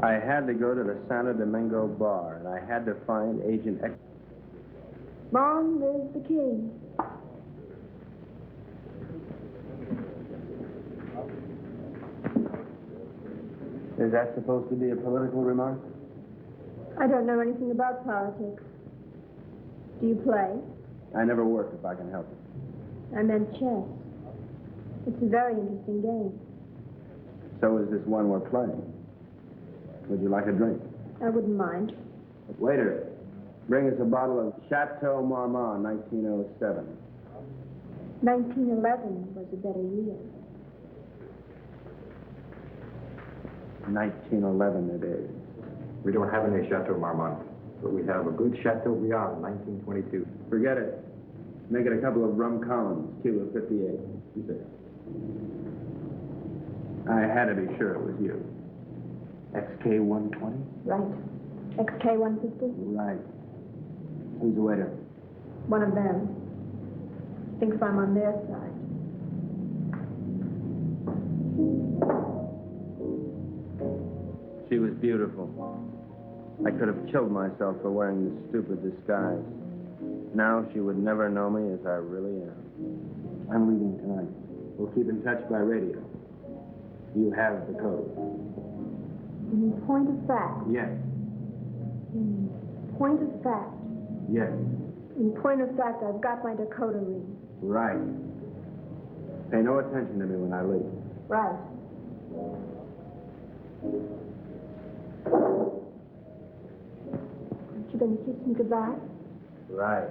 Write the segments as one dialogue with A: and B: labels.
A: I had to go to the Santo Domingo bar, and I had to find Agent X.
B: Long live the king.
A: Is that supposed to be a political remark?
B: I don't know anything about politics. Do you play?
A: I never work if I can help it.
B: I meant chess. It's a very interesting game.
A: So is this one we're playing. Would you like a drink?
B: I wouldn't mind.
A: Waiter, bring us a bottle of Chateau Marmont, 1907.
B: 1911 was a better year.
A: 1911 it is.
C: We don't have any Chateau Marmont, but we have a good Chateaubriand, 1922.
A: Forget it. Make it a couple of rum columns, Cuba 58. You say. I had to be sure it was you. XK 120?
B: Right. XK 150?
A: Right. Who's the waiter?
B: One of them. Thinks I'm on their side.
A: She was beautiful. I could have killed myself for wearing this stupid disguise. Now she would never know me as I really am. I'm leaving tonight. We'll keep in touch by radio. You have the code.
B: In point of fact.
A: Yes.
B: In point of fact.
A: Yes.
B: In point of fact, I've got my decoder ring.
A: Right. Pay no attention to me when I leave.
B: Right. Aren't you going to kiss me goodbye?
A: Right.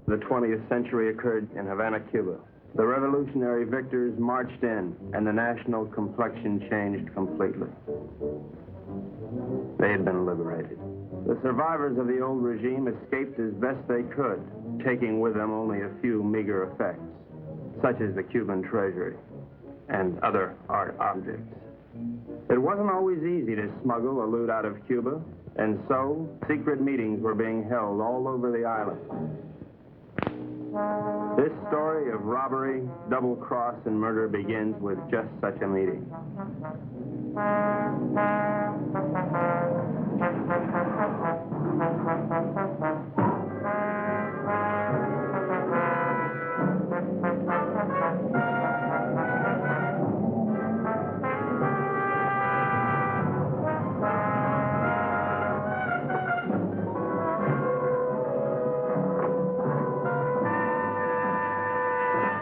A: The 20th century occurred in Havana, Cuba. The revolutionary victors marched in, and the national complexion changed completely. They had been liberated. The survivors of the old regime escaped as best they could, taking with them only a few meager effects, such as the Cuban treasury and other art objects. It wasn't always easy to smuggle a loot out of Cuba, and so secret meetings were being held all over the island. This story of robbery, double-cross, and murder begins with just such a meeting.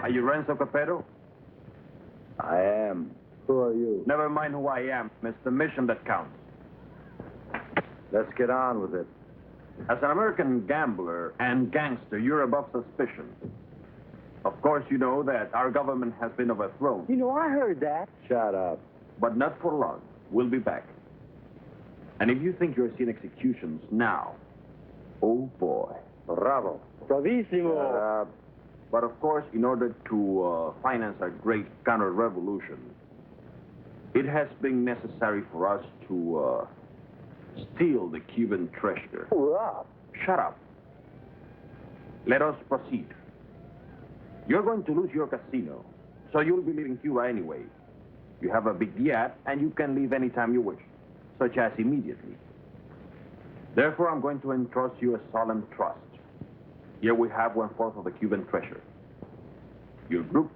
D: Are you Renzo Capetto?
A: I am. Who are you?
D: Never mind who I am. It's the mission that counts.
A: Let's get on with it.
D: As an American gambler and gangster, you're above suspicion. Of course, you know that our government has been overthrown.
E: You know, I heard that.
A: Shut up.
D: But not for long. We'll be back. And if you think you're seeing executions now, oh boy,
C: Bravo.
E: Bravissimo.
D: But of course, in order to finance a great counter-revolution, it has been necessary for us to steal the Cuban treasure.
E: Hurrah.
D: Shut up. Let us proceed. You're going to lose your casino, so you'll be leaving Cuba anyway. You have a big yacht, and you can leave anytime you wish, such as immediately. Therefore, I'm going to entrust you a solemn trust. Here we have 1/4 of the Cuban treasure. Your group,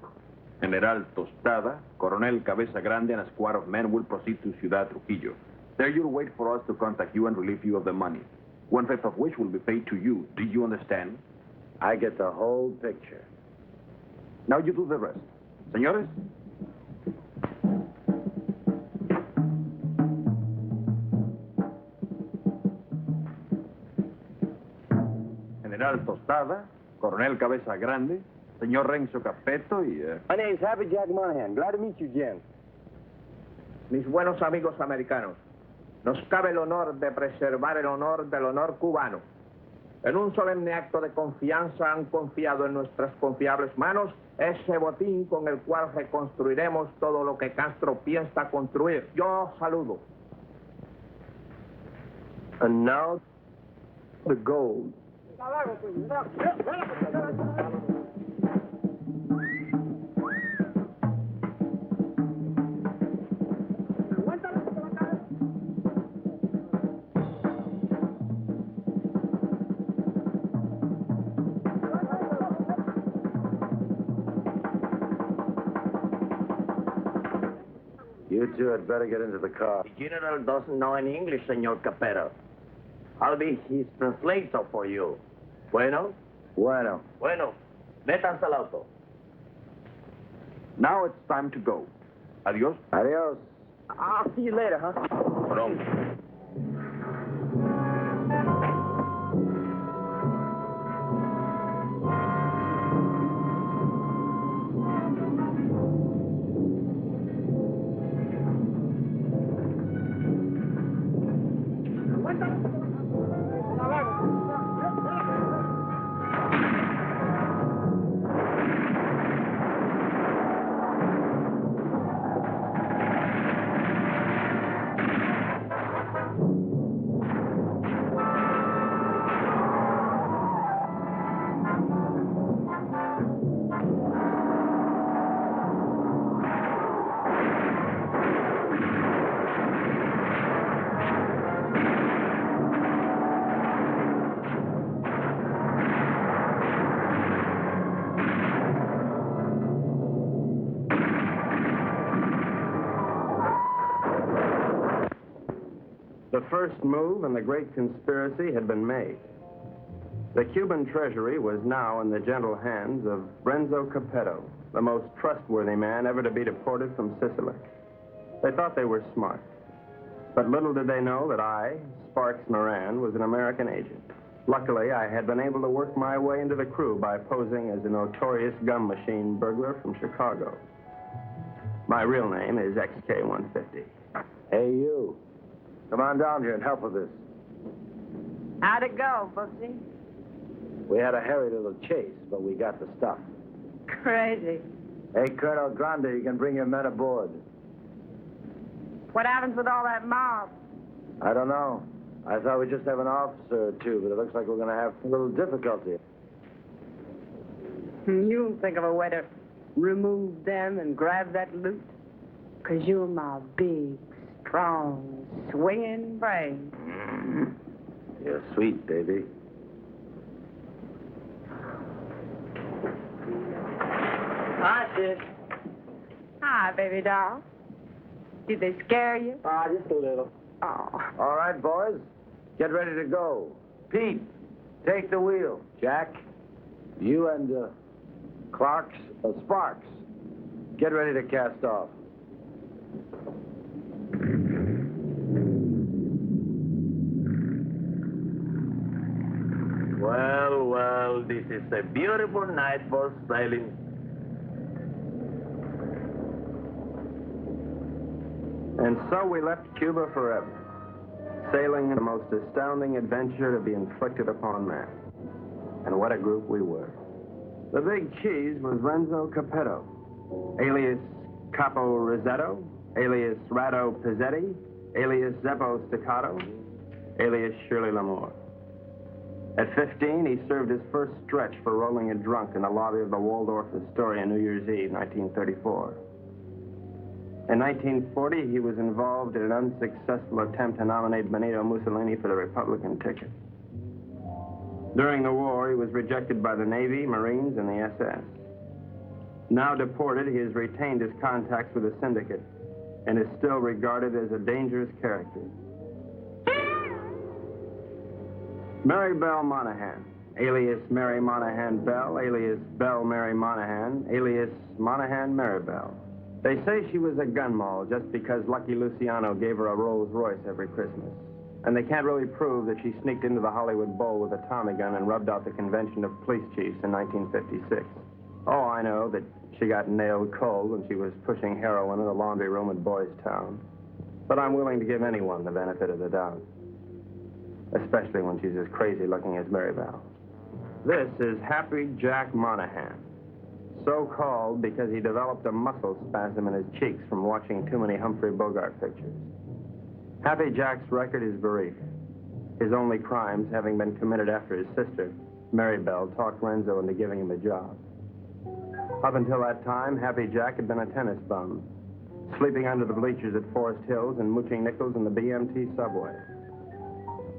D: General Tostada, Coronel Cabeza Grande, and a squad of men will proceed to Ciudad Trujillo. There you'll wait for us to contact you and relieve you of the money, 1/5 of which will be paid to you. Do you understand?
E: I get the whole picture.
D: Now you do the rest. Señores? General Tostada, Coronel Cabeza Grande, señor Renzo Capetto y...
E: My name's Happy Jack Monahan. Glad to meet you, gents.
F: Mis buenos amigos americanos, nos cabe el honor de preservar el honor del honor cubano. En un solemne acto de confianza han confiado en nuestras confiables manos ese botín con el cual reconstruiremos todo lo que Castro piensa construir. Yo saludo.
E: And now, the gold. You two had better get into the car.
F: The general doesn't know any English, Senor Capetto. I'll be his translator for you. Bueno?
E: Bueno.
F: Bueno. Métanse al auto.
D: Now it's time to go. Adios.
E: Adios.
F: I'll see you later, huh?
D: Pronto.
A: The first move in the great conspiracy had been made. The Cuban treasury was now in the gentle hands of Renzo Capetto, the most trustworthy man ever to be deported from Sicily. They thought they were smart. But little did they know that I, Sparks Moran, was an American agent. Luckily, I had been able to work my way into the crew by posing as a notorious gum machine burglar from Chicago. My real name is XK150.
E: Hey, you. Come on down here and help with this.
G: How'd it go, Bugsy?
E: We had a hairy little chase, but we got the stuff.
G: Crazy.
E: Hey, Colonel Grande, you can bring your men aboard.
G: What happens with all that mob?
E: I don't know. I thought we'd just have an officer or two, but it looks like we're going to have a little difficulty.
G: You'll think of a way to remove them and grab that loot. 'Cause you're my big, strong, swinging brain.
E: You're sweet, baby.
F: Hi, sis.
G: Hi, baby doll. Did they scare you?
F: Just a little.
G: Oh.
E: All right, boys. Get ready to go. Pete, take the wheel. Jack, you and Sparks, get ready to cast off.
F: Well, this is a beautiful night for sailing.
A: And so we left Cuba forever, sailing in the most astounding adventure to be inflicted upon man. And what a group we were. The big cheese was Renzo Capetto, alias Capo Rosetto, alias Rado Pizzetti, alias Zeppo Staccato, alias Shirley Lamour. At 15, he served his first stretch for rolling a drunk in the lobby of the Waldorf Astoria New Year's Eve, 1934. In 1940, he was involved in an unsuccessful attempt to nominate Benito Mussolini for the Republican ticket. During the war, he was rejected by the Navy, Marines, and the SS. Now deported, he has retained his contacts with the syndicate and is still regarded as a dangerous character. Mary Belle Monahan, alias Mary Monahan Bell, alias Belle Mary Monahan, alias Monahan Mary Bell. They say she was a gun moll just because Lucky Luciano gave her a Rolls Royce every Christmas. And they can't really prove that she sneaked into the Hollywood Bowl with a Tommy gun and rubbed out the convention of police chiefs in 1956. Oh, I know that she got nailed cold when she was pushing heroin in a laundry room in Boys Town. But I'm willing to give anyone the benefit of the doubt. Especially when she's as crazy looking as Mary Bell. This is Happy Jack Monahan. So called because he developed a muscle spasm in his cheeks from watching too many Humphrey Bogart pictures. Happy Jack's record is brief, his only crimes having been committed after his sister, Mary Bell, talked Renzo into giving him a job. Up until that time, Happy Jack had been a tennis bum, sleeping under the bleachers at Forest Hills and mooching nickels in the BMT subway.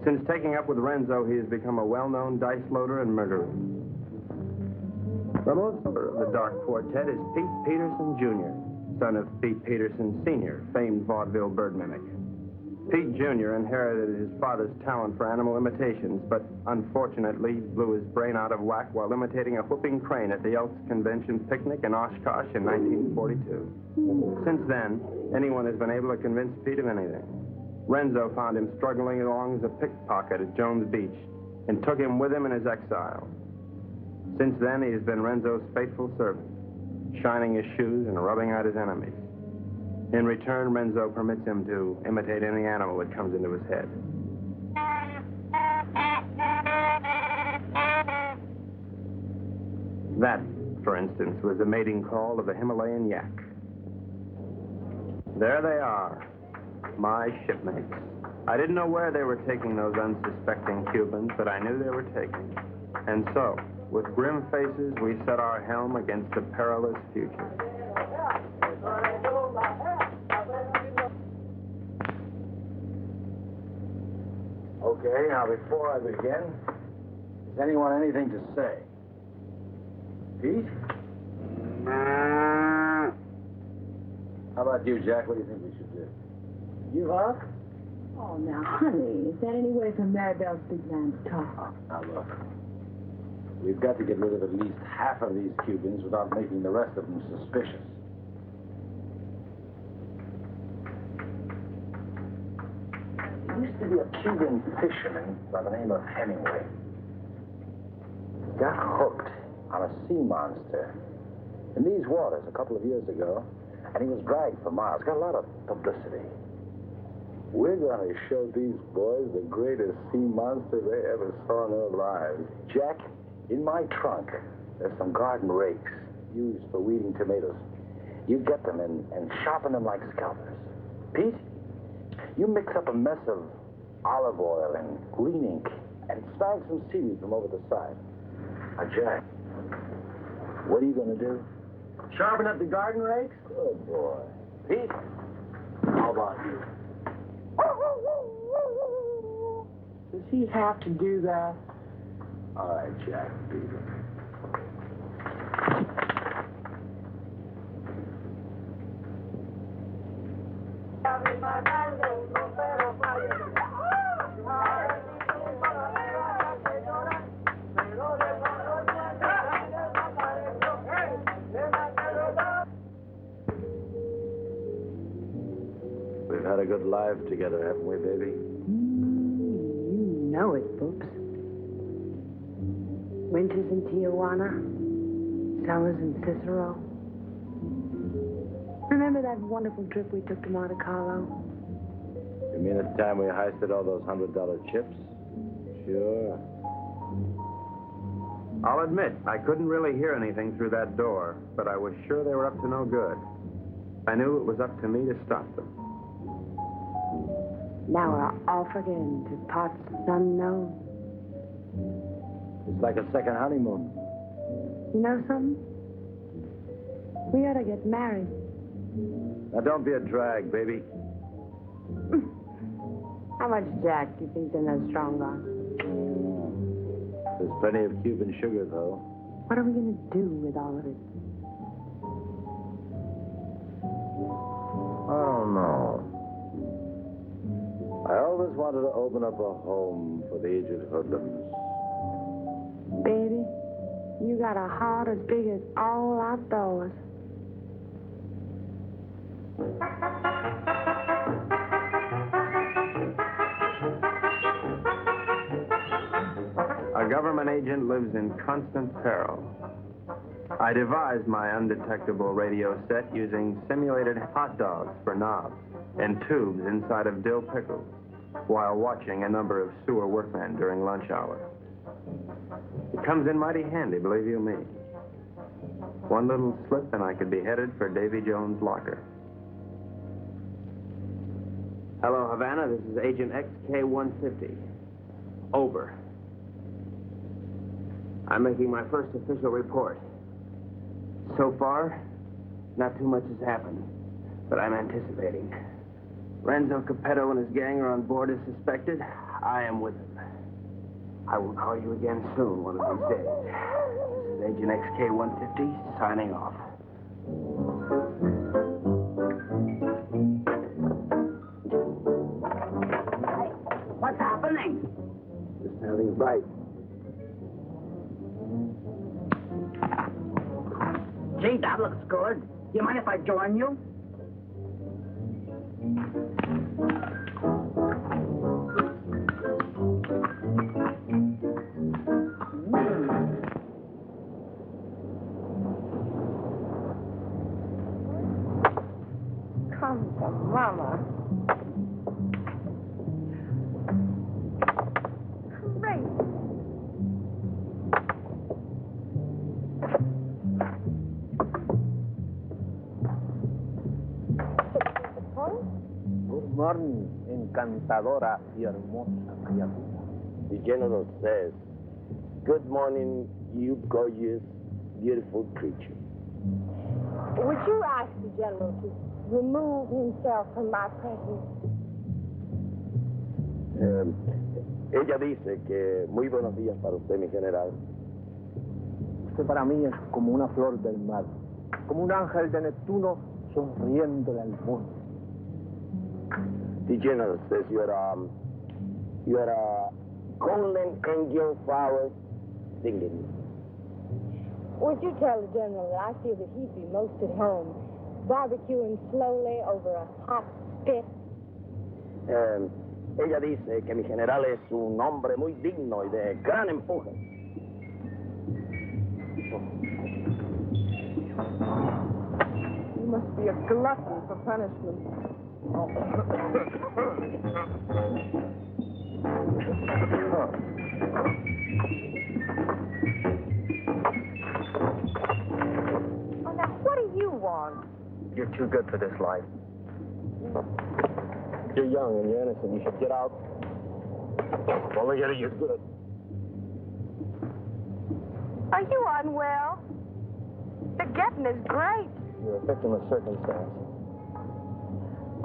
A: Since taking up with Renzo, he has become a well-known dice loader and murderer. The most member of the Dark Quartet is Pete Peterson, Jr., son of Pete Peterson, Sr., famed vaudeville bird mimic. Pete Jr. inherited his father's talent for animal imitations, but unfortunately blew his brain out of whack while imitating a whooping crane at the Elks Convention picnic in Oshkosh in 1942. Since then, anyone has been able to convince Pete of anything. Renzo found him struggling along as a pickpocket at Jones Beach and took him with him in his exile. Since then, he has been Renzo's faithful servant, shining his shoes and rubbing out his enemies. In return, Renzo permits him to imitate any animal that comes into his head. That, for instance, was the mating call of the Himalayan yak. There they are, my shipmates. I didn't know where they were taking those unsuspecting Cubans, but I knew they were taking. And so, with grim faces, we set our helm against a perilous future.
E: Okay, now before I begin, does anyone anything to say? Pete? How about you, Jack? What do you think we should do? Give up?
B: Oh, now, honey, is that any way for Maribel's big man to talk?
E: Now, look. We've got to get rid of at least half of these Cubans without making the rest of them suspicious. There used to be a Cuban fisherman by the name of Hemingway. He got hooked on a sea monster in these waters a couple of years ago, and he was dragged for miles. Got a lot of publicity. We're going to show these boys the greatest sea monster they ever saw in their lives. Jack, in my trunk, there's some garden rakes used for weeding tomatoes. You get them and sharpen them like scalpers. Pete, you mix up a mess of olive oil and green ink and snag some seaweed from over the side. Now, Jack, what are you going to do? Sharpen up the garden rakes? Good boy. Pete, how about you?
G: Does he have to do that?
E: All right, Jack, beat it. We've had a good life together, haven't we, baby?
G: You know it, Boops. Winters in Tijuana, summers in Cicero. Remember that wonderful trip we took to Monte Carlo?
E: You mean at the time we heisted all those $100 chips? Sure.
A: I'll admit, I couldn't really hear anything through that door, but I was sure they were up to no good. I knew it was up to me to stop them.
G: Now we're off again to parts unknown.
E: It's like a second honeymoon.
G: You know something? We ought to get married.
E: Now, don't be a drag, baby.
G: How much Jack do you think's in those strong arms?
E: There's plenty of Cuban sugar, though.
G: What are we going to do with all of it?
E: I don't know. I always wanted to open up a home for the aged hoodlums.
G: Baby, you got a heart as big as all outdoors.
A: A government agent lives in constant peril. I devised my undetectable radio set using simulated hot dogs for knobs and tubes inside of dill pickles while watching a number of sewer workmen during lunch hour. It comes in mighty handy, believe you me. One little slip and I could be headed for Davy Jones' locker. Hello, Havana. This is Agent XK-150. Over. I'm making my first official report. So far, not too much has happened, but I'm anticipating. Renzo Capetto and his gang are on board as suspected. I am with them. I will call you again soon, one of these days. This is Agent XK-150 signing off.
H: What's happening?
E: Just having a bite.
H: Gee, that looks good. Do you mind if I join you?
G: Come to Mama. Great.
F: Good morning, encantadora y hermosa criatura.
I: The general says, "Good morning, you gorgeous, beautiful creature."
B: Would you ask the general to remove himself from my presence?
I: Ella dice que muy buenos días para usted, mi general.
F: Usted para mí es como una flor del mar, como un ángel de Neptuno sonriéndole al mundo.
I: The general says you're a golden angel flower singing.
B: Would you tell the general that I feel that he'd be most at home, barbecuing slowly over a hot spit?
I: Ella dice que mi general es un hombre muy digno y de gran empuje.
G: You must be a glutton for punishment.
B: Oh, now, what do you want?
E: You're too good for this life. You're young and you're innocent. You should get out. Only get you good.
B: Are you unwell? The getting is great.
E: You're a victim of circumstance.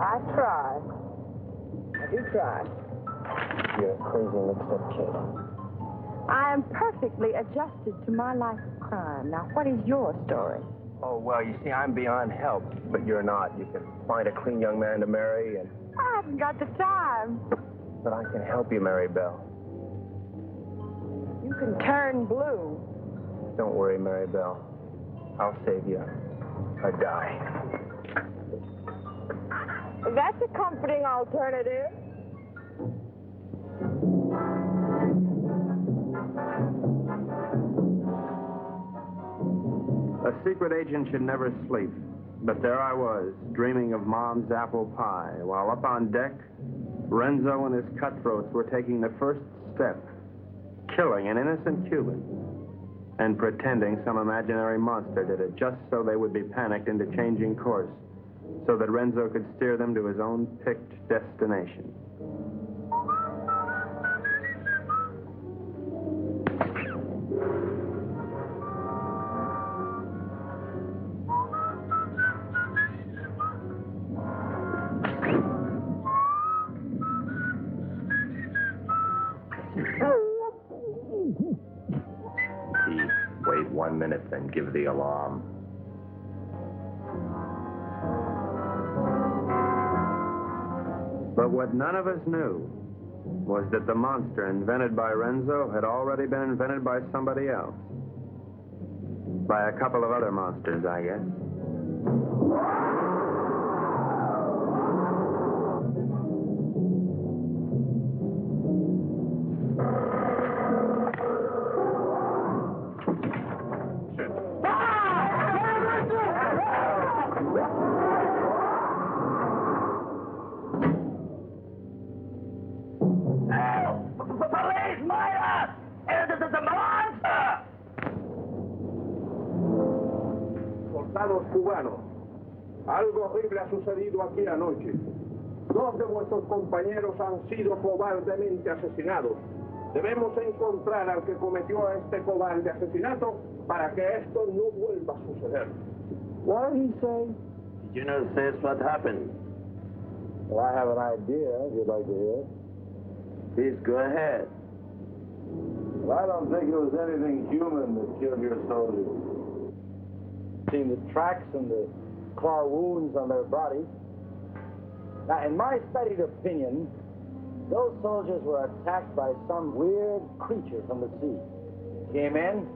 G: I try. I do try.
E: You're a crazy mixed-up kid.
G: I am perfectly adjusted to my life of crime. Now, what is your story?
E: Oh, well, you see, I'm beyond help, but you're not. You can find a clean young man to marry, and...
G: I haven't got the time.
E: But I can help you, Mary Bell.
G: You can turn blue.
E: Don't worry, Mary Bell. I'll save you a die.
B: That's a comforting alternative.
A: A secret agent should never sleep. But there I was, dreaming of Mom's apple pie, while up on deck, Renzo and his cutthroats were taking the first step, killing an innocent Cuban. and pretending some imaginary monster did it, just so they would be panicked into changing course, so that Renzo could steer them to his own picked destination.
E: Wait 1 minute, then give the alarm.
A: But what none of us knew was that the monster invented by Renzo had already been invented by somebody else. By a couple of other monsters, I guess.
F: Soldados cubanos, algo horrible ha sucedido aquí anoche. 2 de vuestros compañeros han sido cobardemente asesinados. Debemos encontrar al que cometió este cobarde asesinato para que esto no vuelva a suceder.
E: What did he say? The general says what happened.
C: Well, I have an idea, if you'd like to hear.
E: Please go ahead.
C: Well, I don't think it was anything human that killed your soldiers. Seen the tracks and the claw wounds on their bodies. Now, in my studied opinion, those soldiers were attacked by some weird creature from the sea. Came in,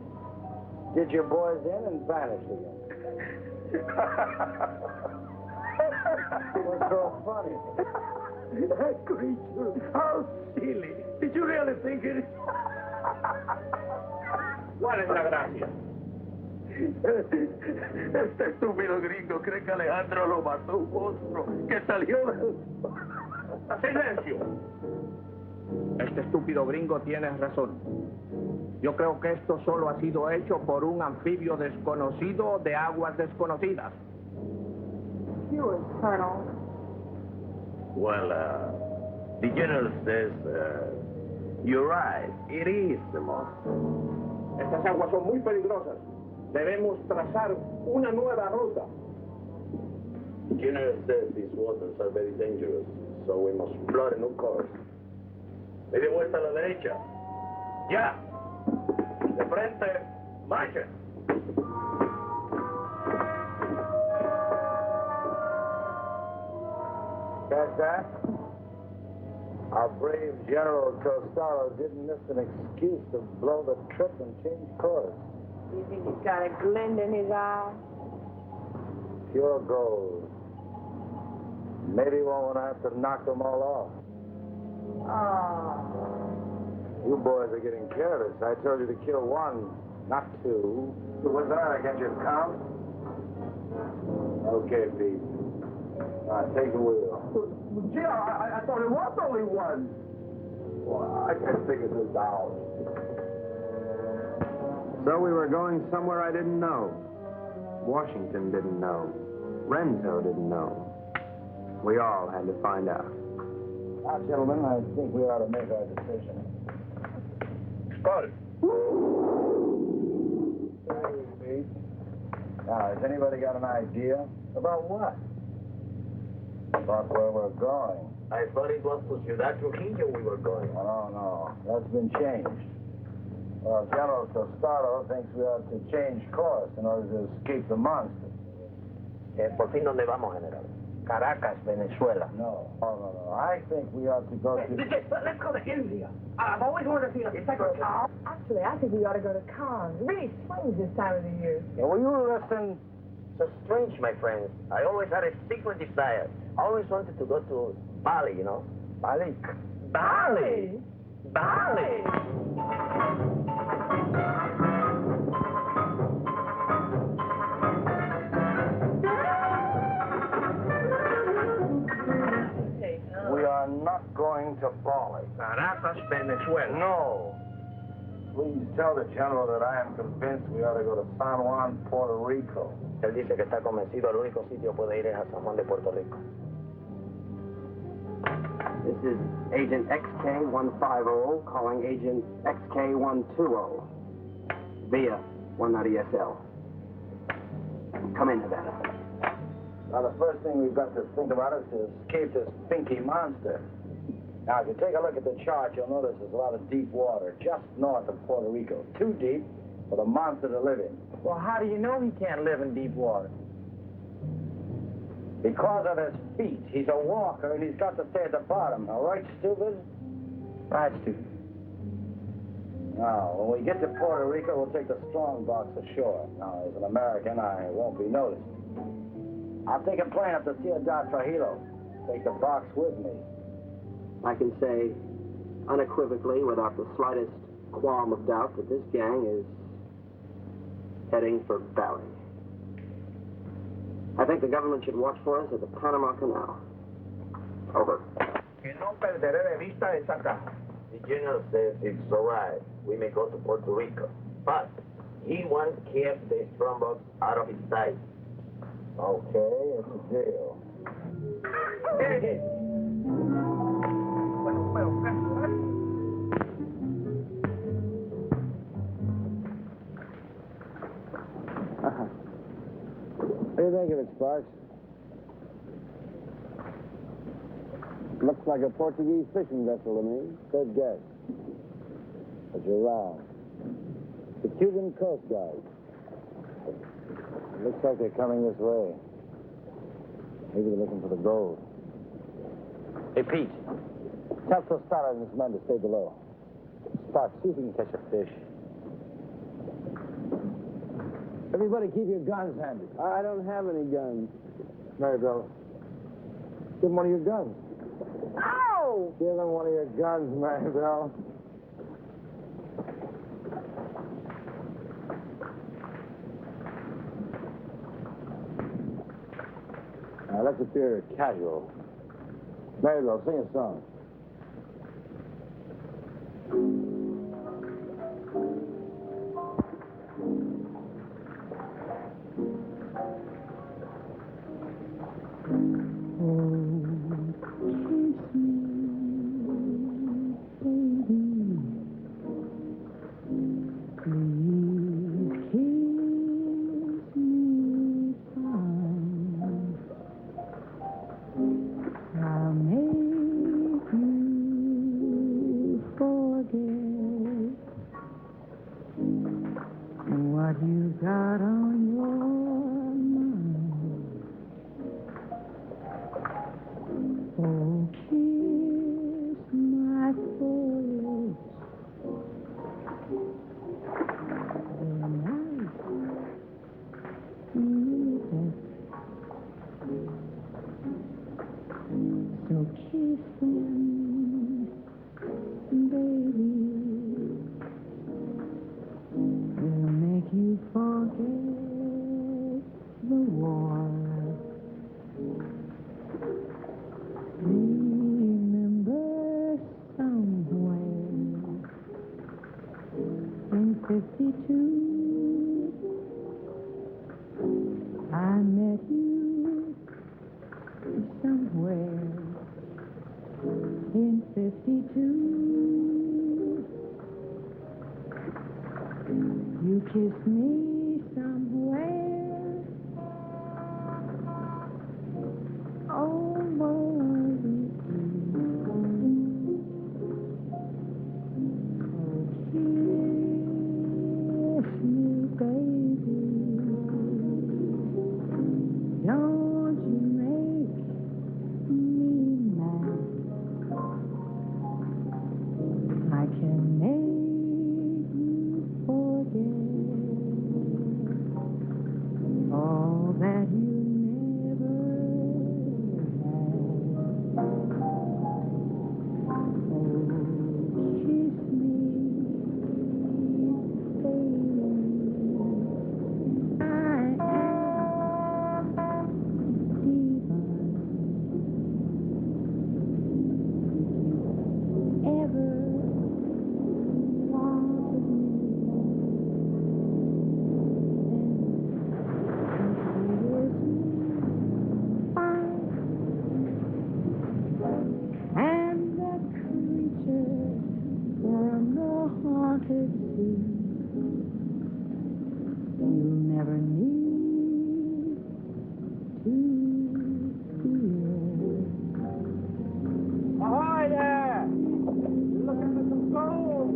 C: did your boys in, and vanished again. What's so funny?
F: That creature, how silly. Did you really think it? ¿Cuál es la gracia?
I: Este estúpido gringo cree que Alejandro lo mató un monstruo que salió del...
F: ¡Silencio! Este estúpido gringo tiene razón. Yo creo que esto solo ha sido hecho por un anfibio desconocido de aguas desconocidas.
B: Yours, Colonel.
I: Well, the general says, you're right, it is the monster.
F: Estas aguas son muy peligrosas. Debemos trazar una nueva ruta.
I: The general says these waters are very dangerous, so we must plot a new course. Media vuelta a la derecha. Ya. De frente, marcha.
C: Catch that? Our brave General Costello didn't miss an excuse to blow the trip and change course.
B: You think he's got a glint in his eye?
C: Pure gold. Maybe we won't have to knock them all off.
B: Oh.
C: You boys are getting careless. I told you to kill 1, not 2.
E: What's that? I got your count?
C: Okay, Pete. All right, take the wheel.
F: Gee, I thought it was only 1.
C: Well, I can't figure this out.
A: So we were going somewhere I didn't know. Washington didn't know. Renzo didn't know. We all had to find out.
C: Now, gentlemen, I think we ought to make our decision.
F: Scott.
C: Thank you, Pete. Now, has anybody got an idea? About what? About where we're going.
I: I thought it was to Ciudad Trujillo we were going.
C: No. That's been changed. Well, General Costello thinks we ought to change course in order to escape the monster.
I: ¿Por fin dónde vamos, general?
C: Caracas, Venezuela. No. I think we ought to go to...
H: Let's go to India. I've always wanted to see a secretary.
B: Actually, I think we ought to go to Cannes. It really swings this time of the year.
C: Yeah, will you listen?
I: So strange, my friends. I always had a secret desire. I always wanted to go to Bali, you know?
C: Bali?
I: Bali! Bali!
C: We are not going to Bali.
F: Caracas, Venezuela.
C: No. Please tell the general that I am convinced we ought to go to San Juan, Puerto Rico.
E: Él dice que está convencido el único sitio puede ir es a San Juan de Puerto Rico.
J: This is Agent XK150 calling Agent XK120 via 190 SL. Come in, Havana.
C: Now, the first thing we've got to think about is to escape this pinky monster. Now, if you take a look at the chart, you'll notice there's a lot of deep water just north of Puerto Rico. Too deep for the monster to live in.
F: Well, how do you know he can't live in deep water?
C: Because of his feet. He's a walker, and he's got to stay at the bottom. All right, stupid?
F: Right, stupid.
C: Now, when we get to Puerto Rico, we'll take the strong box ashore. Now, as an American, I won't be noticed. I'll take a plane up to Ciudad Trujillo. Take the box with me.
J: I can say unequivocally, without the slightest qualm of doubt, that this gang is heading for Bali. I think the government should watch for us at the Panama Canal. Over.
F: Que no perderé de vista esa caja.
I: The general says it's all right. We may go to Puerto Rico. But he wants to keep the strongbox out of his sight.
C: Okay, it's a deal. What do you think of it, Sparks? Looks like a Portuguese fishing vessel to me. Good guess. But you're wrong. The Cuban Coast Guard. Looks like they're coming this way. Maybe they're looking for the gold. Hey, Pete. Tell Tostada and his men to stay below. Sparks, see if we can catch a fish. Everybody keep your guns handy. I don't have any guns. Maribel, give him one of your guns.
B: Ow!
C: Give him one of your guns, Maribel. Now, let's appear casual. Maribel, sing a song.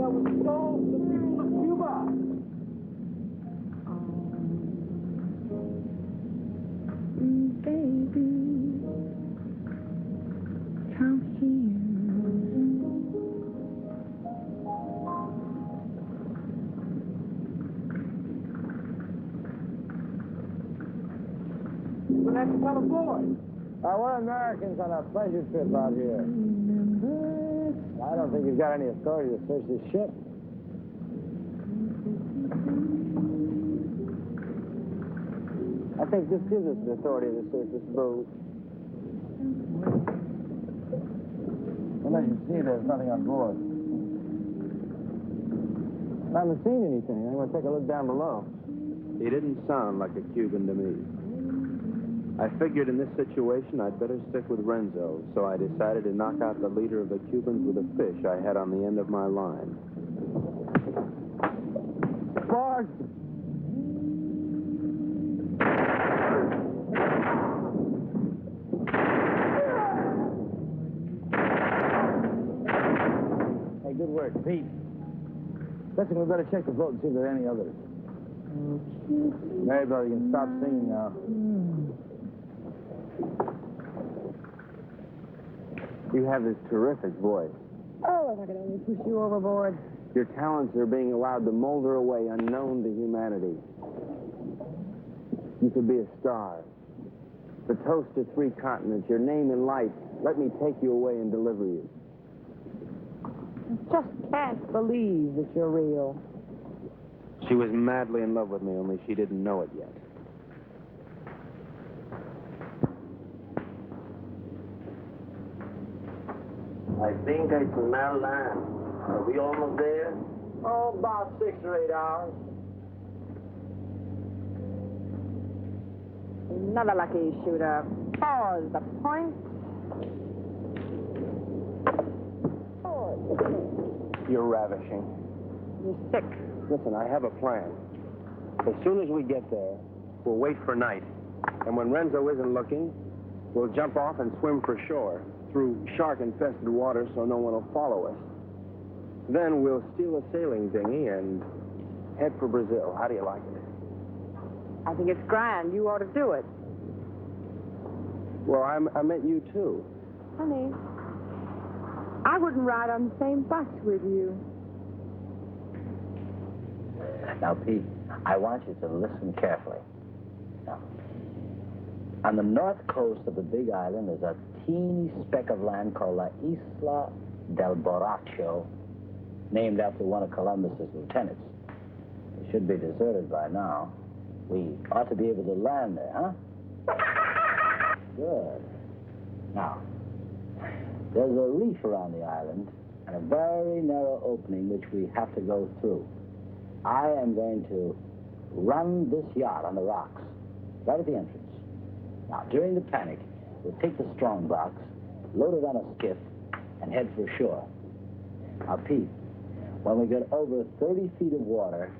C: that we stole from the people of Cuba.
G: Baby, come here.
C: We're not to come aboard. We're Americans on a pleasure trip out here. I don't think you've got any authority to search this ship. I think this gives us the authority to search this boat. Well, as you see, there's nothing on board. I haven't seen anything. I'm going to take a look down below.
A: He didn't sound like a Cuban to me. I figured in this situation I'd better stick with Renzo, so I decided to knock out the leader of the Cubans with a fish I had on the end of my line.
C: Forward! Hey, good work, Pete. Listen, we better check the boat and see if there are any others. Mary, brother, you can stop singing now.
A: You have this terrific voice.
B: Oh, if I could only push you overboard.
A: Your talents are being allowed to molder away unknown to humanity. You could be a star. The toast of 3 continents, your name in lights. Let me take you away and deliver you.
B: I just can't believe that you're real.
A: She was madly in love with me, only she didn't know it yet.
I: I think I smell land. Are we almost there?
C: Oh, about 6 or 8 hours.
B: Another lucky shooter. Pause the point. Pause.
A: You're ravishing.
B: You're sick.
A: Listen, I have a plan. As soon as we get there, we'll wait for night. And when Renzo isn't looking, we'll jump off and swim for shore through shark-infested water so no one will follow us. Then we'll steal a sailing dinghy and head for Brazil. How do you like it?
B: I think it's grand. You ought to do it.
A: Well, I meant you, too.
B: Honey, I wouldn't ride on the same bus with you.
E: Now, Pete, I want you to listen carefully. Now, on the north coast of the Big Island, there's a teeny speck of land called La Isla del Borracho, named after one of Columbus's lieutenants. It should be deserted by now. We ought to be able to land there, huh? Good. Now, there's a reef around the island and a very narrow opening which we have to go through. I am going to run this yacht on the rocks, right at the entrance. Now, during the panic, we'll take the strong box, load it on a skiff, and head for shore. Now, Pete, when we get over 30 feet of water,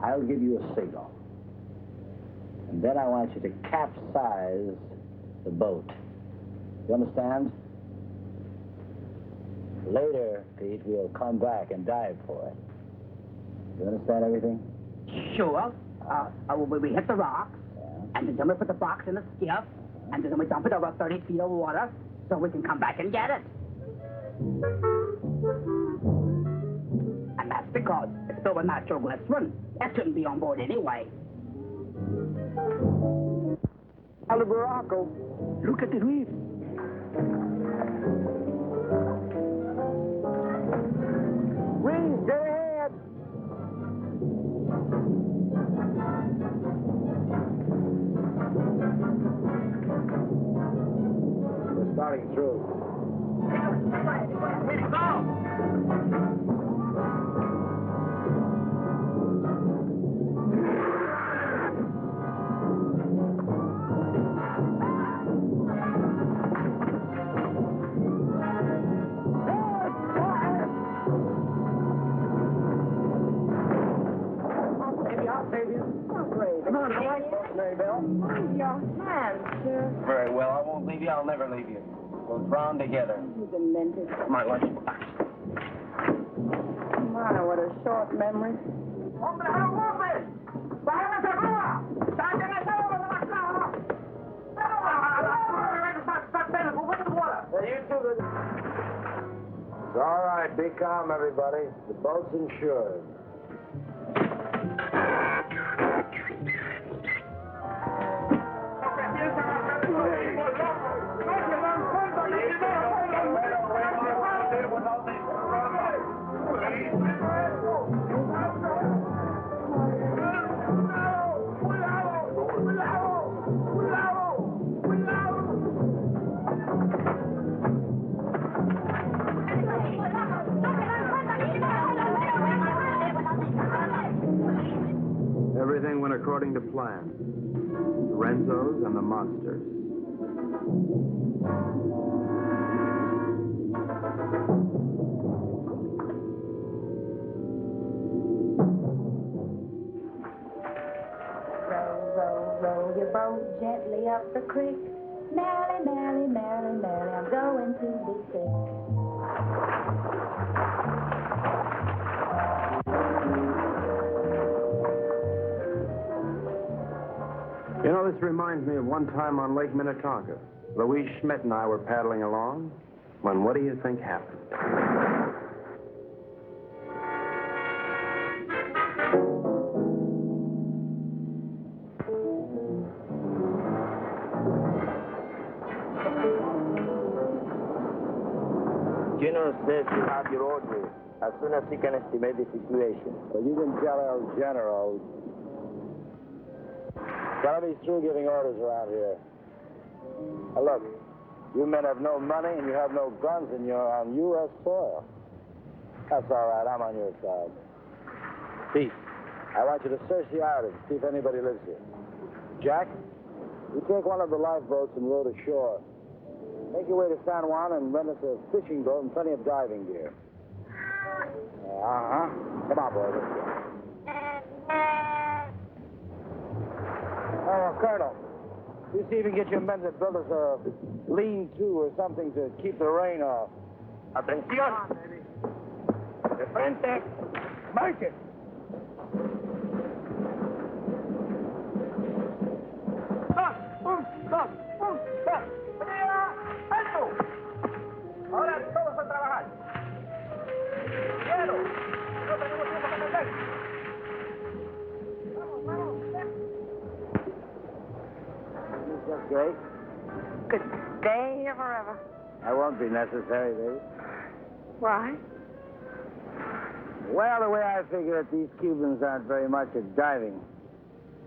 E: I'll give you a signal. And then I want you to capsize the boat. You understand? Later, Pete, we'll come back and dive for it. You understand everything?
H: Sure. We hit the rocks, and then we put the box in the skiff, and then we dump it over 30 feet of water so we can come back and get it. And that's because it's filled with natural glycerin. It shouldn't be on board anyway.
C: Hello, Baracco.
H: Look at the reef.
C: Reef, get ahead. We're starting through.
H: Here we go.
C: Come on, Mary Bell.
B: Mind your hands, sir.
J: Very well. I won't leave you. I'll never leave you. We'll drown together.
B: You demented.
J: My lunch.
B: Come on away.
G: rather short memory.
C: It's all right. Be calm, everybody. The boat's insured.
A: Everything went according to plan. The Renzos and the monsters.
B: Row your boat gently up the creek. Merrily, merrily, merrily, merrily, I'm going to be sick.
A: You know, this reminds me of one time on Lake Minnetonka. Louise Schmidt and I were paddling along when what do you think happened?
J: General says you have your orders as soon as he can estimate the situation.
C: Well, you can tell El General. Tell him he's through giving orders around here. Now, look, you men have no money and you have no guns and you're on U.S. soil. That's all right. I'm on your side. Pete, I want you to search the island, see if anybody lives here. Jack, you take one of the lifeboats and row to shore. Make your way to San Juan and rent us a fishing boat and plenty of diving gear. Uh-huh. Come on, boy. Let's go. Oh, Colonel, you see if you can get your men to build us a lean-to or something to keep the rain off.
J: Atención. De frente. Marchen. Ahora todos a trabajar. Quiero. No tenemos tiempo que perder. Vamos, vamos.
C: Miss Gray?
G: Good day or forever.
C: That won't be necessary, baby.
G: Why?
C: Well, the way I figure it, these Cubans aren't very much at diving.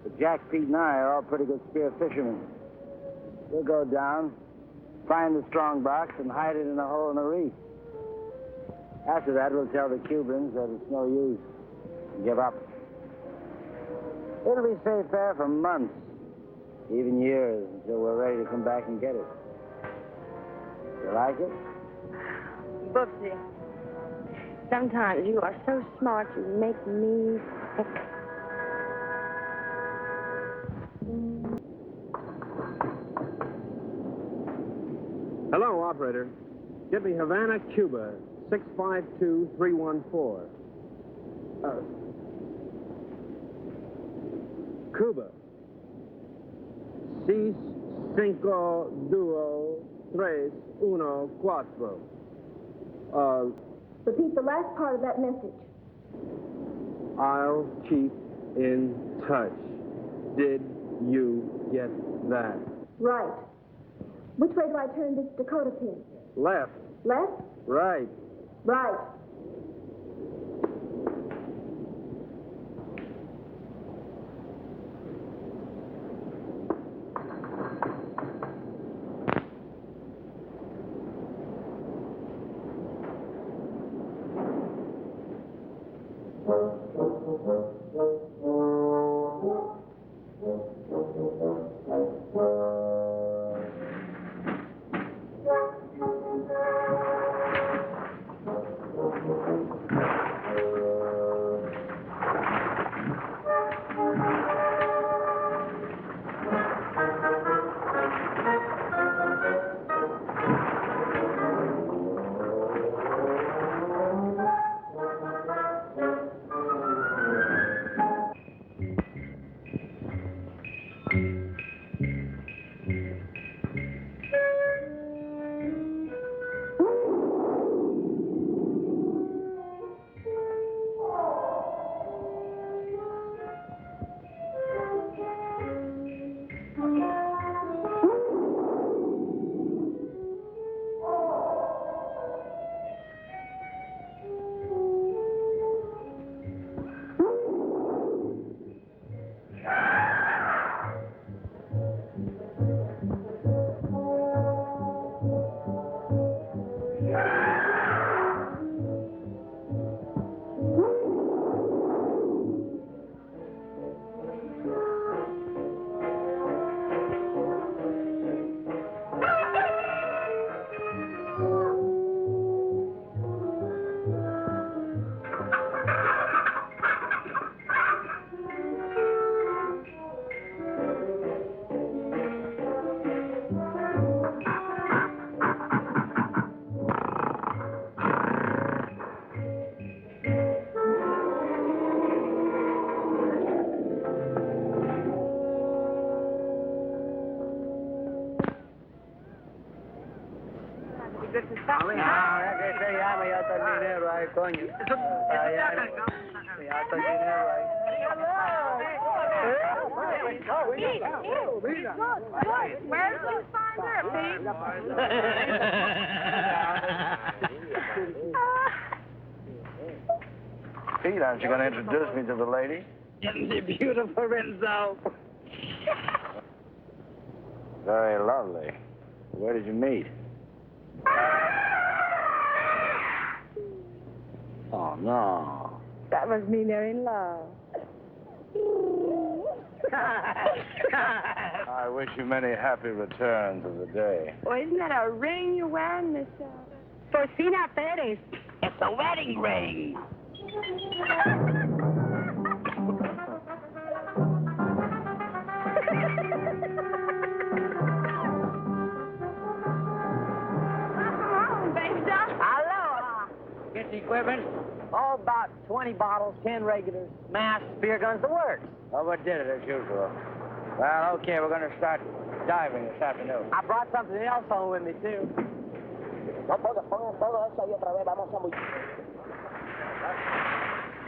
C: But Jack, Pete, and I are all pretty good spear fishermen. We'll go down, find the strong box, and hide it in a hole in the reef. After that, we'll tell the Cubans that it's no use. Give up. It'll be safe there for months, even years, until we're ready to come back and get it. You like it?
B: Bubsy, sometimes you are so smart you make me sick.
A: Hello, operator. Get me Havana, Cuba, 652314. Cuba. 6, 5, 2, 3, 1, 4.
B: Repeat the last part of that message.
A: I'll keep in touch. Did you get that?
B: Right. Which way do I turn this Dakota pin?
A: Left.
B: Left?
A: Right.
B: Right.
K: on you. Yeah, I thought you knew, right?
G: Where did you find her, Pete?
C: Pete, aren't you going to introduce me to the lady?
K: Isn't she beautiful, Renzo?
C: Very lovely. Where did you meet? Oh, no.
G: That must mean they're in love.
C: I wish you many happy returns of the day.
G: Well, isn't that a ring you're wearing, Miss Forcina Perez?
H: It's a wedding ring.
K: Aloha. Get the equipment? Oh, about 20 bottles, 10 regulars, mass, beer guns, the works.
C: Oh, what did it as usual? Well, okay, we're going to start diving this afternoon.
K: I brought something else home with me, too.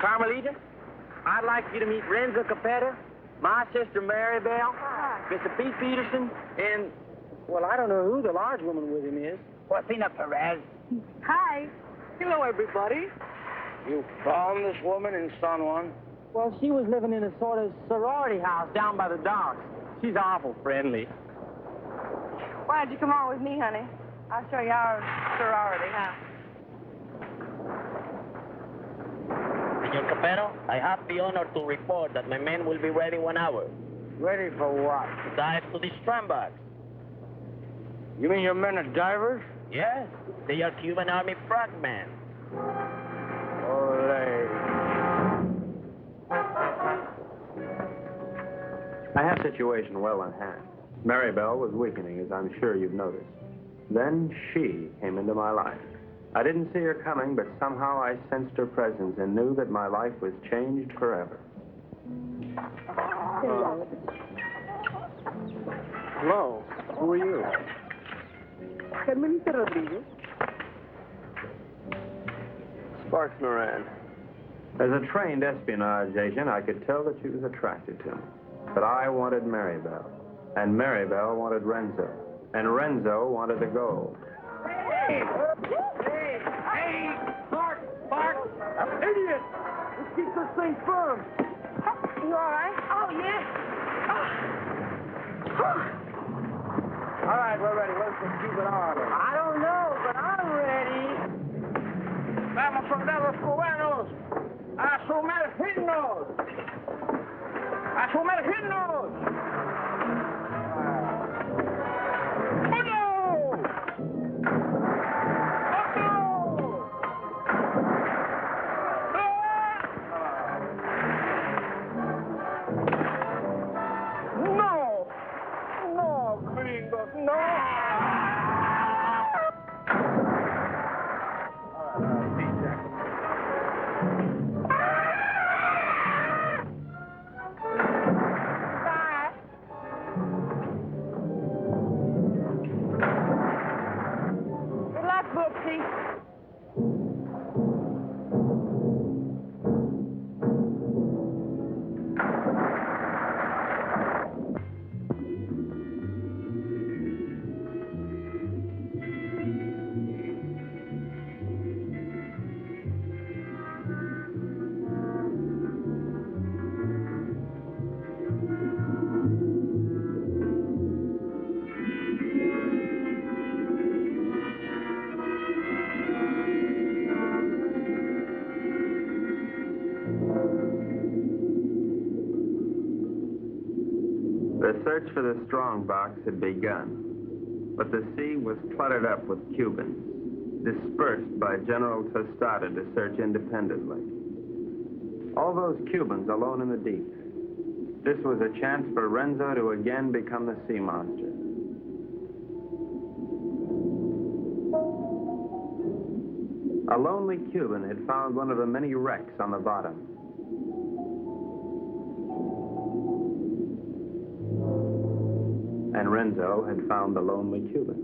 K: Carmelita, I'd like you to meet Renzo Capetto, my sister Mary Bell, Mr. Pete Peterson, and, well, I don't know who the large woman with him is.
H: Forcina Perez.
G: Hi.
K: Hello, everybody.
C: You found this woman in San Juan?
K: Well, she was living in a sort of sorority house down by the docks. She's awful friendly.
G: Why don't you come on with me, honey? I'll show you our sorority house.
L: Senor Capetto, I have the honor to report that my men will be ready 1 hour.
C: Ready for what?
L: To dive to the strandbacks.
C: You mean your men are divers?
L: Yes, they are Cuban Army frogmen.
C: Ole.
A: I had the situation well in hand. Mary Bell was weakening, as I'm sure you've noticed. Then she came into my life. I didn't see her coming, but somehow I sensed her presence and knew that my life was changed forever.
F: Hello. Who are you?
G: Carmelita Rodriguez.
A: Sparks Moran. As a trained espionage agent, I could tell that she was attracted to me. But I wanted Mary Bell, and Mary Bell wanted Renzo, and Renzo wanted the gold.
K: Hey! Bark! Idiot! Let's keep this thing firm.
G: You all right?
K: Oh, yeah.
C: All right, we're ready. Where's the Cuban army?
K: I don't know, but I'm ready. Vamos, soldados cubanos, a sumergirnos. ¡A sumergirnos!
A: The search for the strongbox had begun, but the sea was cluttered up with Cubans, dispersed by General Tostada to search independently. All those Cubans alone in the deep. This was a chance for Renzo to again become the sea monster. A lonely Cuban had found one of the many wrecks on the bottom. And Renzo had found the lonely Cuban.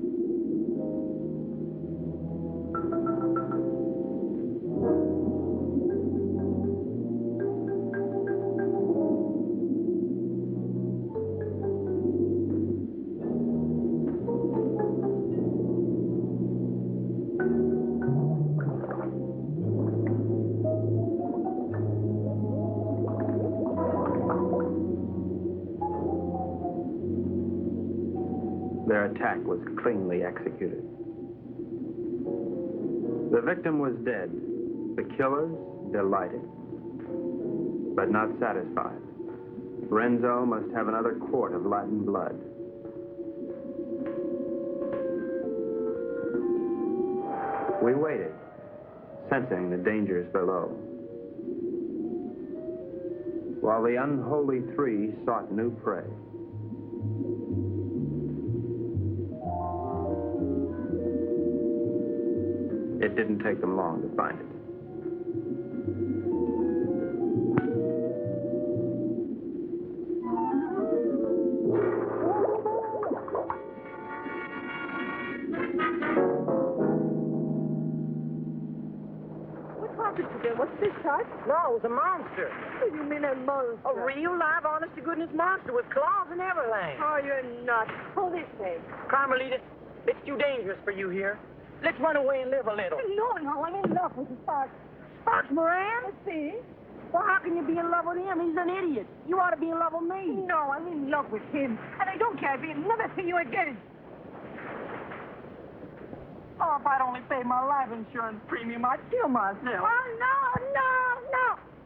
A: Their attack was cleanly executed. The victim was dead. The killers delighted, but not satisfied. Renzo must have another quart of Latin blood. We waited, sensing the dangers below, while the unholy three sought new prey. It didn't take them long to find it.
K: What's this, Tut? No, it was a monster.
H: What do you mean a monster?
K: A real, live, honest-to-goodness monster with claws and everything.
H: Oh, you're nuts. Pull this way.
K: Carmelita, it's too dangerous for you here. Let's run away and live a little.
H: No, I'm in love with the Sparks.
K: Sparks Moran?
H: Let's see.
K: Well, how can you be in love with him? He's an idiot. You ought to be in love with me.
H: No, I'm in love with him. And I don't care if he'll never see you again.
K: Oh, if I'd only paid my life insurance premium, I'd kill myself.
H: Oh, no.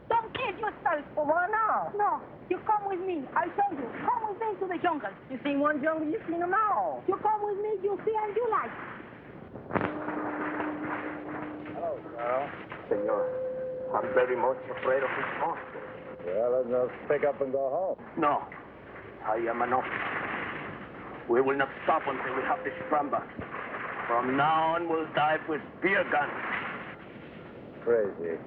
H: Don't kill yourself.
K: Well, why not?
H: No, you come with me. I'll show you. Come with me to the jungle.
K: You seen one jungle, you've seen them all.
H: You come with me, you'll see and you like.
C: Hello, Carl.
J: Senor, I'm very much afraid of this monster.
C: Well, then let's pick up and go home.
L: No, I am an officer. We will not stop until we have this scramble. From now on, we'll dive with spear guns.
C: Crazy.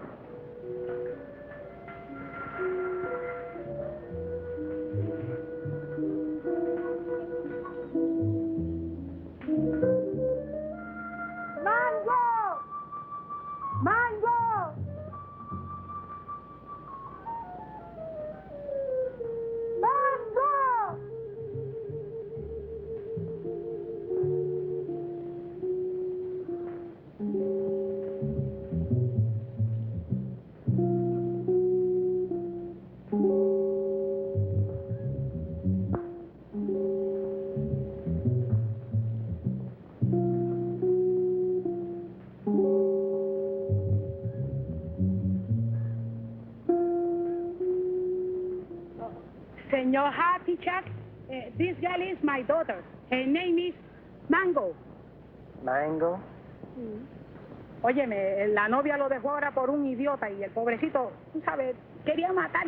H: Mango! Senor Happy Chuck, this girl is my daughter. Her name is Mango.
K: Mango?
H: Óyeme, la novia lo dejó ahora por un idiota y el pobrecito, tú sabes, quería matar.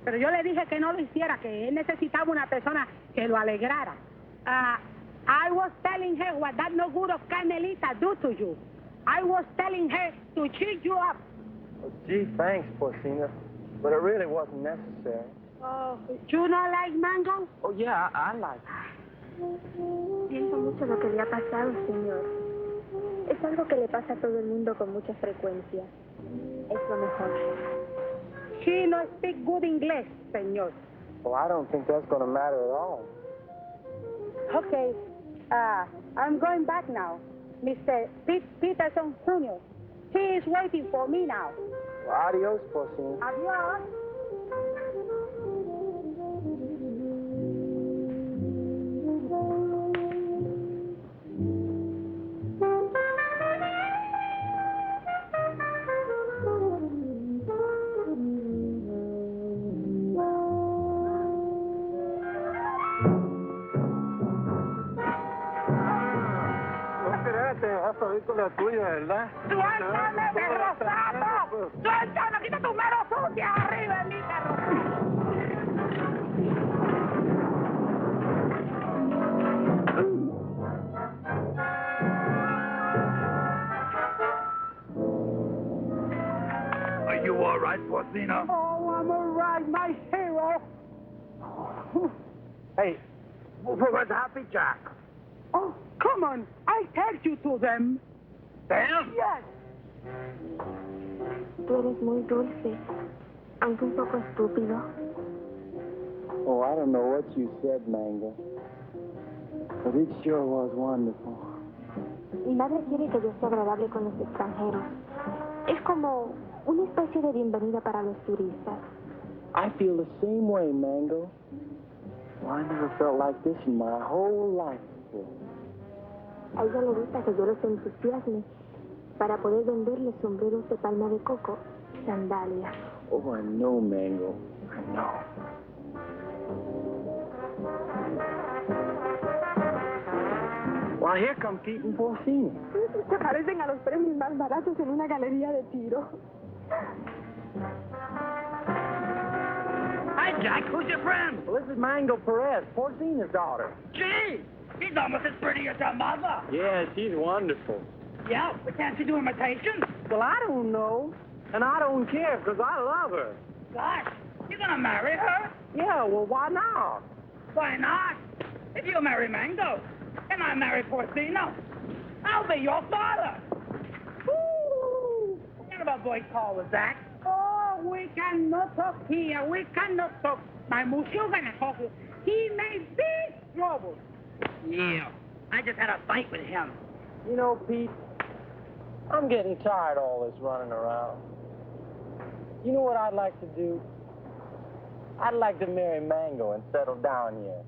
H: Pero yo le dije que no lo hiciera, que él necesitaba una persona que lo alegrara. I was telling her what that no good of Carmelita do to you. I was telling her to cheer you up.
K: Oh, gee, thanks, Porcina. But it really wasn't necessary.
H: Oh, you not like Mango?
K: Oh, yeah, I like it.
B: Siento mucho lo que le ha pasado, señor. Es algo que le pasa a todo el mundo con mucha frecuencia. Es lo mejor.
H: She no speak good English, señor.
K: Well, I don't think that's going to matter at all.
H: Okay, I'm going back now. Mr. Peterson Jr. He is waiting for me now.
K: Well, adios, Porcina.
H: Adios.
K: Película tuya, ¿verdad?
H: ¡Suéltame, perro sapo! ¡Suéltame! ¡Quita tu mano sucia arriba de mí, perro!
I: Are you all right, Porcina?
H: Oh, I'm all right, my hero.
K: Hey, where's Happy Jack?
H: Oh, come on. I take you to them.
K: Them?
H: Yes.
B: Tú eres muy dulce, aunque un poco estúpido.
K: Oh, I don't know what you said, Mango. But it sure was wonderful.
B: Mi madre quiere que yo sea agradable con los extranjeros. Es como una especie de bienvenida para los turistas.
K: I feel the same way, Mango. Well, I never felt like this in my whole life.
C: beautiful.
M: A ella le gusta que yo los entusiasme para poder venderle sombreros de palma de coco y sandalias.
C: Oh, I know, Mango. I know. Well, here come Pete and Porcini.
M: Se parecen a los premios más baratos en una galería de tiro.
K: Hi, Jack. Who's your friend?
C: Well, this is Mango Perez, Porcini's daughter.
K: Gee, she's almost as pretty as her mother.
C: Yeah, she's wonderful.
K: Yeah, but can't she do imitations?
C: Well, I don't know. And I don't care, because I love her.
K: Gosh, you're gonna marry her?
C: Yeah, well, why not?
K: Why not? If you marry Mango, and I marry Porcino, I'll be your father. Woo! What kind of a boy call was that? Oh, we cannot talk here. We cannot talk. My monsieur gonna talk. He may be trouble. Yeah, I just had a fight with him.
C: You know, Pete, I'm getting tired of all this running around. You know what I'd like to do? I'd like to marry Mango and settle down here.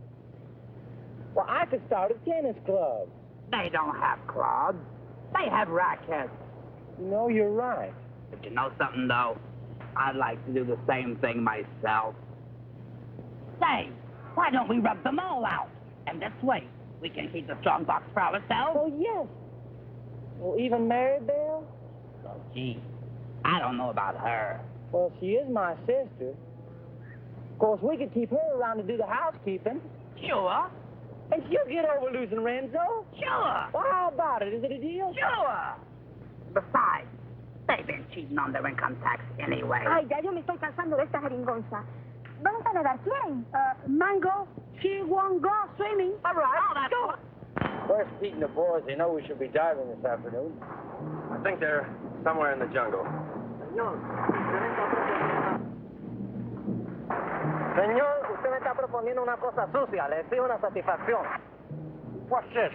C: Well, I could start a tennis club.
K: They don't have clubs. They have rackets.
C: You know, you're right.
K: But you know something, though? I'd like to do the same thing myself. Say, why don't we rub them all out? And this way, we can keep the strong box for ourselves.
C: Oh, yes. Well, even Maribel?
K: Oh, gee, I don't know about her.
C: Well, she is my sister. Of course, we could keep her around to do the housekeeping.
K: Sure.
C: And she'll get over losing Renzo.
K: Sure.
C: Well, how about it? Is it a deal?
K: Sure. Besides, they've been cheating on their income tax anyway.
M: Ay, ya yo me estoy cansando de esta jeringonza. ¿Vamos a nadar? ¿Quién?
H: Mango, she won't go swimming.
K: All right. Oh, that's
H: Sure.
C: Where's Pete and the boys? They know we should be diving this afternoon.
A: I think they're somewhere in the jungle.
J: Señor, usted me está proponiendo una cosa sucia. Le exijo una satisfacción.
C: What's this?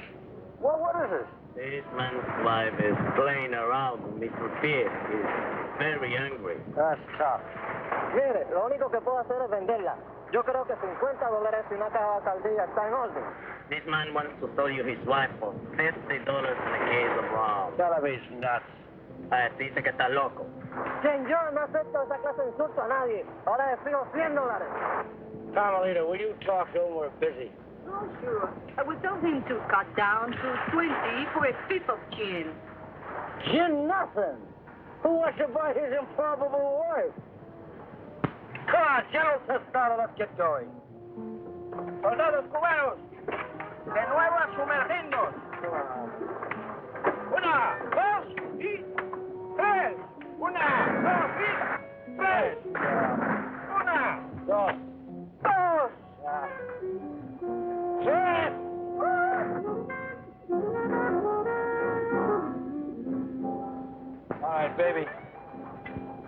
J: Well, what is this?
L: This man's wife is playing around with Mr. Pierre. He's very angry.
J: That's tough. Mire, lo único que puedo hacer es venderla. Yo creo que $50 y una caja de saldilla está en orden.
L: This man wants to sell you his wife for $50 in a case of rum.
C: Television nuts.
L: Dice que está loco.
J: Señor, no acepto esa clase de insulto a nadie. Ahora le fijo $100.
C: Carmelita, will you talk to him? We're busy.
G: Oh, sure. I would tell him to cut down to 20 for a fifth of gin.
C: Gin nothing. Who wants to buy his improbable wife? Come on, General Tostado, let's get going. Soldados cubanos, de nuevo a sumergirnos. Una, dos y tres. Una, dos y tres. Una, dos, tres. All right, baby.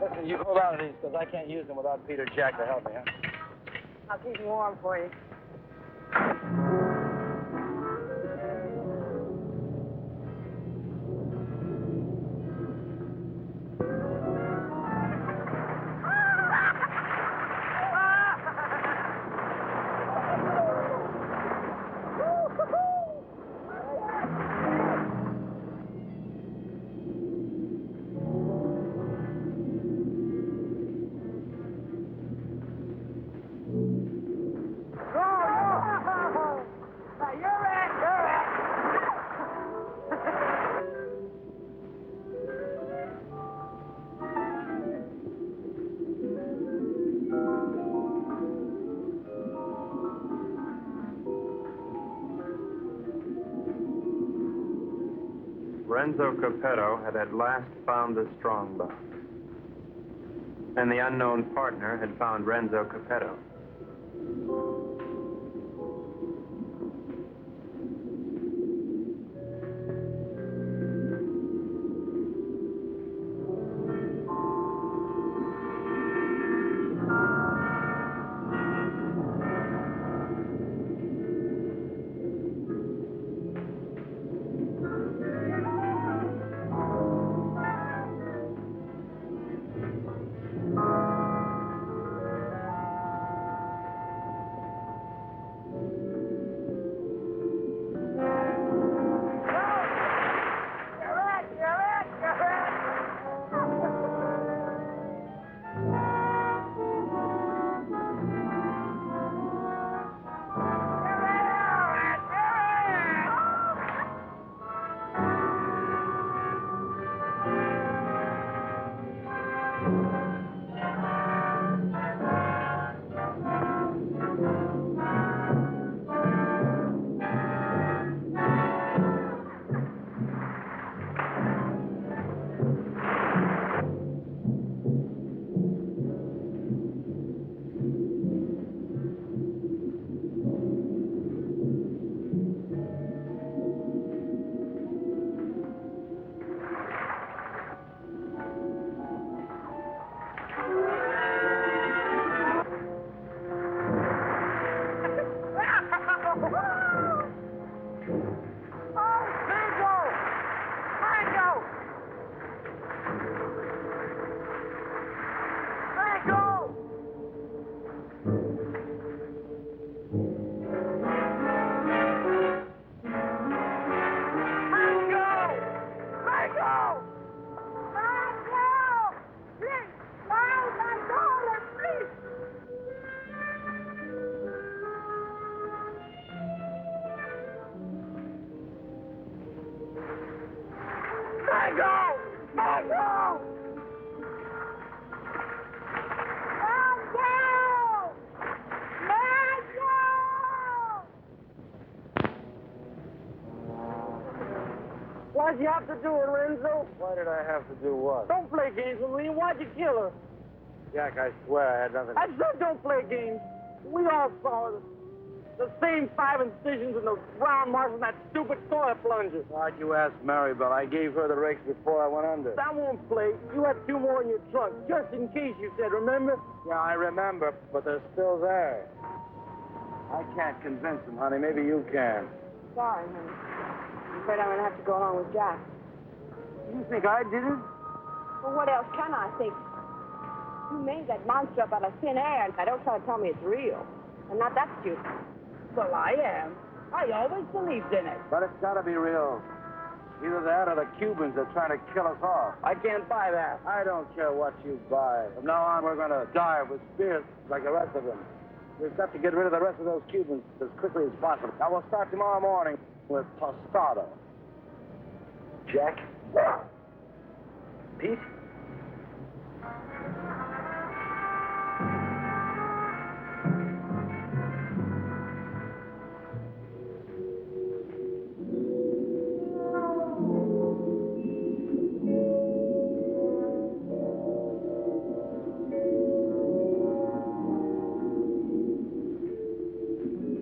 C: Listen, you hold on to these because I can't use them without Peter Jack to help me, huh?
G: I'll keep him warm for you.
A: Renzo Capetto had at last found the strong box. And the unknown partner had found Renzo Capetto.
C: Why'd you have to do it, Renzo? Why did I have to do what? Don't play games with me. Why'd you kill her? Jack, I swear I had nothing. I said don't play games. We all saw it. The same 5 incisions in the round marks in that stupid toilet plunger. Why'd you ask Maribel? I gave her the rakes before I went under. That won't play. You had 2 more in your trunk, just in case, you said, remember? Yeah, I remember, but they're still there. I can't convince them, honey. Maybe you can.
G: Sorry, honey. I'm afraid I'm going to have to go along with Jack.
C: You think I did it?
G: Well, what else can I think? You made that monster up out of thin air, and don't try to tell me it's real. I'm not that stupid.
K: Well, I am. I always believed in it.
C: But it's got to be real. Either that or the Cubans are trying to kill us off. I can't buy that. I don't care what you buy. From now on, we're going to die with spears like the rest of them. We've got to get rid of the rest of those Cubans as quickly as possible. Now, we'll start tomorrow morning with tostada. Jack? Pete?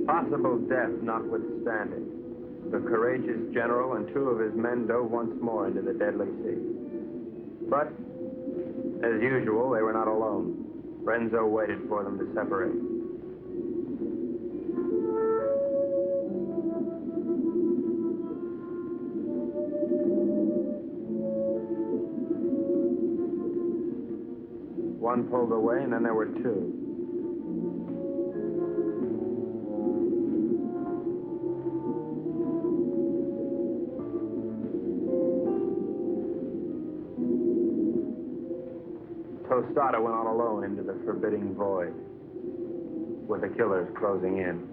A: Possible death notwithstanding, the courageous general and 2 of his men dove once more into the deadly sea. But, as usual, they were not alone. Renzo waited for them to separate. One pulled away, and then there were 2. Tostada went on alone into the forbidding void, with the killers closing in.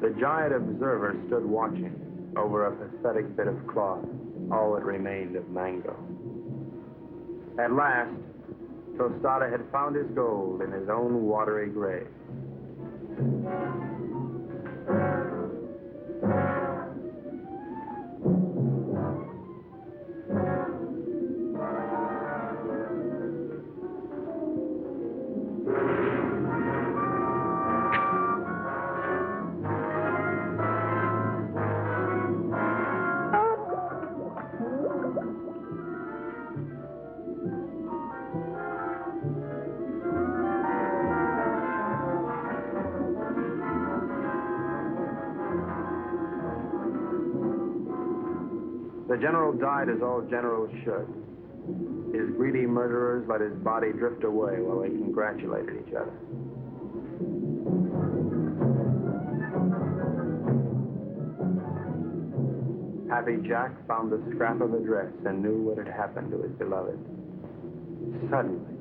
A: The giant observer stood watching over a pathetic bit of cloth, all that remained of Mango. At last, Tostada had found his gold in his own watery grave. The general died as all generals should. His greedy murderers let his body drift away while they congratulated each other. Happy Jack found the scrap of a dress and knew what had happened to his beloved. Suddenly,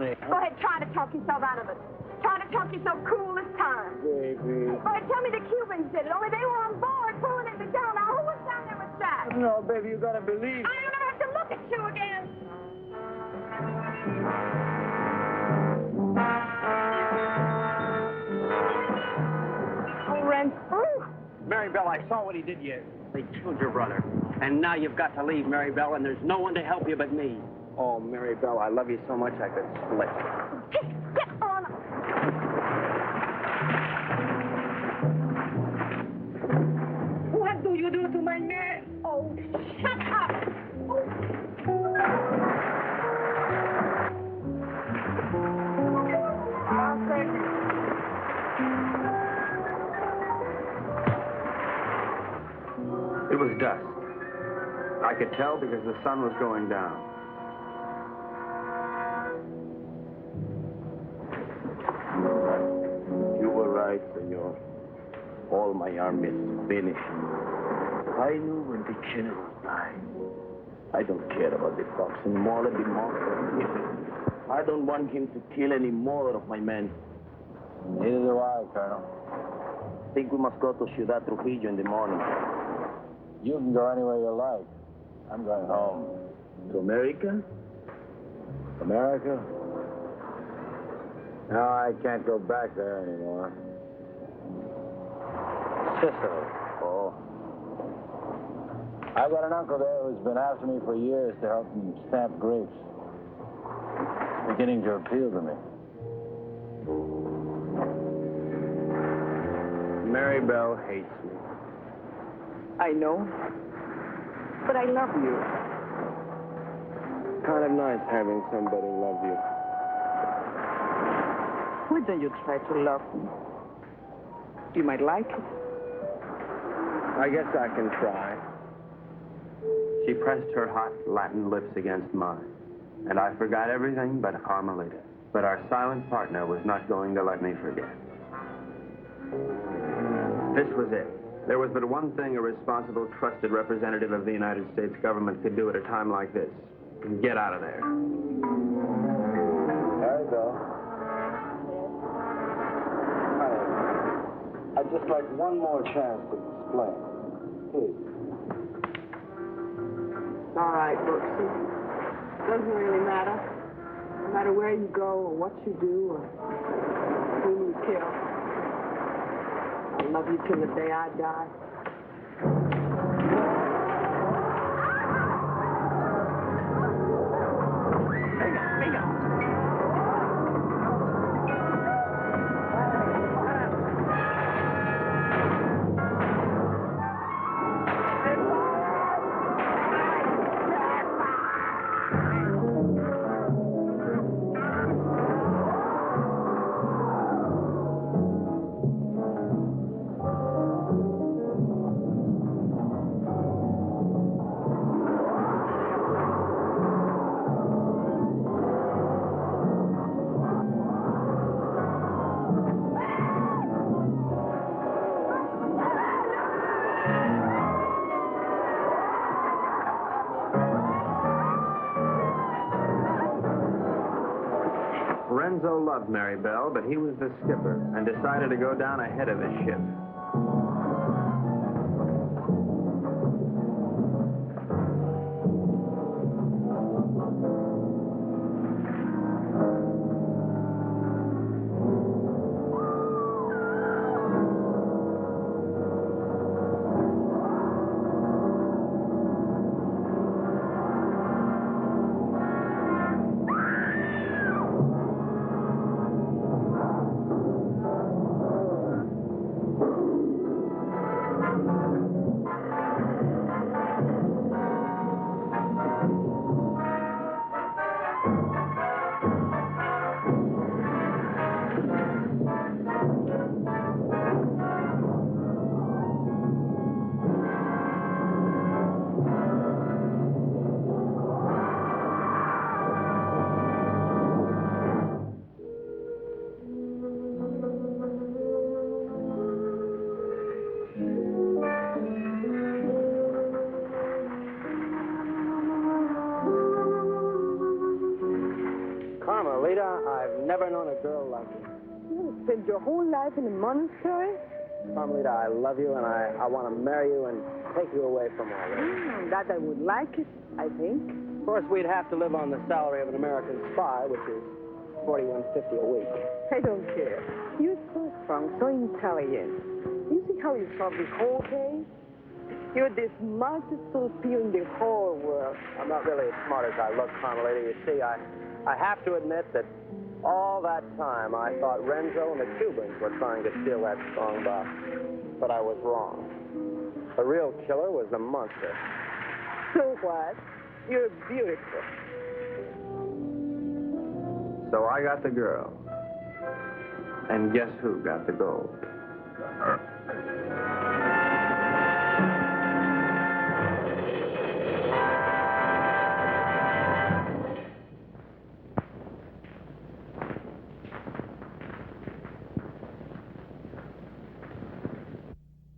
G: Go ahead, try to talk yourself out of it. Try to talk yourself cool this time.
C: Baby.
G: Go ahead, tell me the Cubans did it, only they were on board pulling it down. Now, who was down there with Jack?
C: No, baby, you gotta believe.
G: I'm gonna have to look at you again. Oh, Renzo.
N: Maribel, I saw what he did you. They killed your brother. And now you've got to leave, Maribel, and there's no one to help you but me.
A: oh, Maribel, I love you so much I could split.
G: Get on.
K: What do you do to my man?
G: Oh, shut up.
A: It was dusk. I could tell because the sun was going down.
L: You were right, senor. All my army is finished. I knew when the general died. I don't care about the fox anymore. Let him off. I don't want him to kill any more of my men.
C: Neither do I, Colonel.
L: I think we must go to Ciudad Trujillo in the morning.
C: You can go anywhere you like. I'm going home.
L: To America?
C: America? No, I can't go back there anymore. Sicily.
L: Oh.
C: I've got an uncle there who's been after me for years to help him stamp grapes. It's beginning to appeal to me.
A: Mary Bell hates me.
G: I know. But I love you.
A: Kind of nice having somebody love you.
G: Why don't you try to love me? You might like it.
A: I guess I can try. She pressed her hot Latin lips against mine, and I forgot everything but Carmelita. But our silent partner was not going to let me forget. This was it. There was but one thing a responsible, trusted representative of the United States government could do at a time like this. Get out of there.
C: There you go. I'd just like one more chance to explain. Please.
G: All right, Brooksy. Doesn't really matter. No matter where you go or what you do or who you kill. I'll love you till the day I die.
A: Renzo loved Mary Bell, but he was the skipper and decided to go down ahead of his ship.
J: Carmelita, I've never known a girl like you.
G: You spent your whole life in a monastery?
J: Carmelita, I love you, and I want to marry you and take you away from all this.
G: That I would like it, I think.
J: Of course, we'd have to live on the salary of an American spy, which is $41.50 a week.
G: I don't care. You're so strong, so intelligent. You see how you solve this whole case? You're the smartest torpedo in the whole world.
J: I'm not really as smart as I look, Carmelita. You see, I have to admit that all that time I thought Renzo and the Cubans were trying to steal that strong box. But I was wrong. The real killer was the monster.
G: So what? You're beautiful.
A: So I got the girl. And guess who got the gold?